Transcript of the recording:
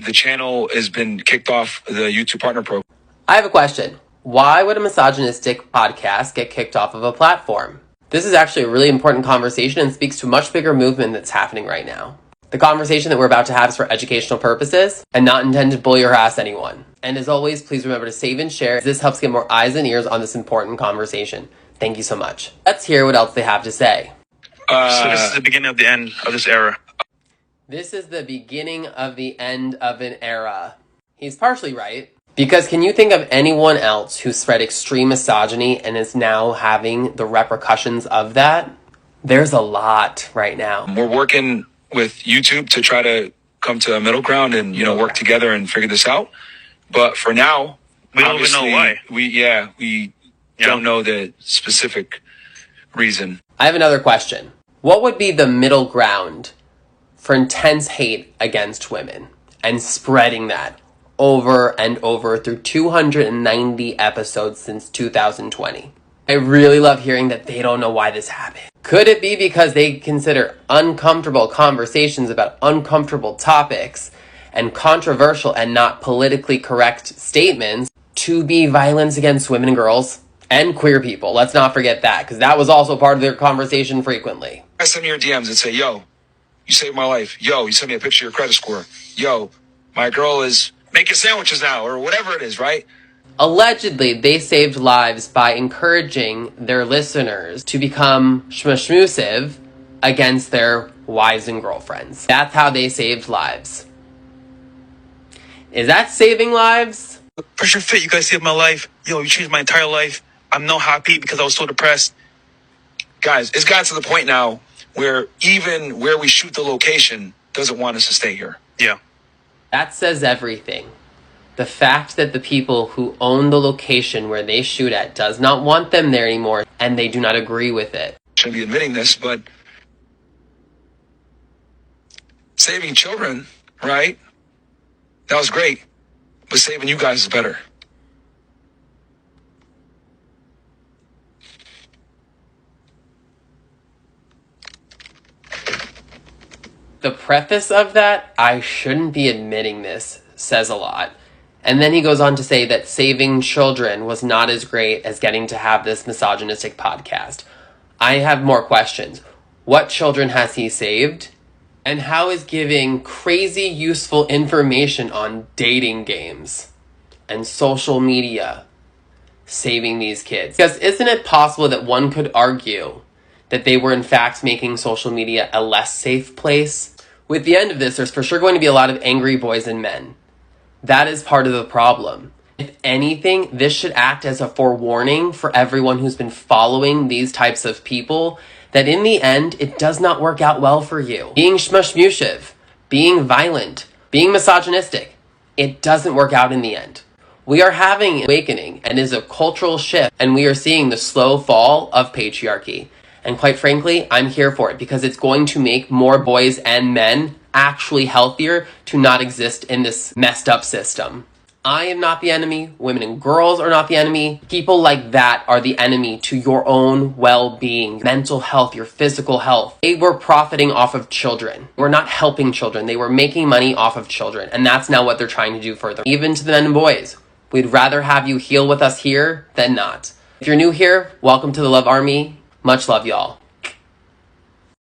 The channel has been kicked off the YouTube partner program. I have a question. Why would a misogynistic podcast get kicked off of a platform? This is actually a really important conversation and speaks to a much bigger movement that's happening right now. The conversation that we're about to have is for educational purposes and not intended to bully or harass anyone. And as always, please remember to save and share. This helps get more eyes and ears on this important conversation. Thank you so much. Let's hear what else they have to say. So this is the beginning of the end of this era. This is the beginning of the end of an era. He's partially right. Because can you think of anyone else who spread extreme misogyny and is now having the repercussions of that? There's a lot right now. We're working with YouTube to try to come to a middle ground and, work together and figure this out. But for now, we don't even know why. We don't know the specific reason. I have another question. What would be the middle ground for intense hate against women and spreading that over and over through 290 episodes since 2020? I really love hearing that they don't know why this happened. Could it be because they consider uncomfortable conversations about uncomfortable topics and controversial and not politically correct statements to be violence against women and girls and queer people? Let's not forget that, because that was also part of their conversation frequently. I send me your DMs and say, yo, you saved my life. Yo, you sent me a picture of your credit score. Yo, my girl is making sandwiches now, or whatever it is, right? Allegedly, they saved lives by encouraging their listeners to become shmushmusive against their wives and girlfriends. That's how they saved lives. Is that saving lives? Pressure Fit, you guys saved my life. Yo, you changed my entire life. I'm no happy because I was so depressed. Guys, it's gotten to the point now where even where we shoot the location doesn't want us to stay here. Yeah. That says everything. The fact that the people who own the location where they shoot at does not want them there anymore, and they do not agree with it. Shouldn't be admitting this, but saving children, right? That was great, but saving you guys is better. The preface of that, I shouldn't be admitting this, says a lot. And then he goes on to say that saving children was not as great as getting to have this misogynistic podcast. I have more questions. What children has he saved? And how is giving crazy useful information on dating games and social media saving these kids? Because isn't it possible that one could argue that they were in fact making social media a less safe place? With the end of this, there's for sure going to be a lot of angry boys and men. That is part of the problem. If anything, this should act as a forewarning for everyone who's been following these types of people that in the end, it does not work out well for you. Being shmushmushiv, being violent, being misogynistic, it doesn't work out in the end. We are having an awakening and is a cultural shift, and we are seeing the slow fall of patriarchy. And quite frankly, I'm here for it because it's going to make more boys and men actually healthier to not exist in this messed up system. I am not the enemy. Women and girls are not the enemy. People like that are the enemy to your own well-being, mental health, your physical health. They were profiting off of children. We're not helping children. They were making money off of children. And that's now what they're trying to do further. Even to the men and boys. We'd rather have you heal with us here than not. If you're new here, welcome to the Love Army. Much love, y'all.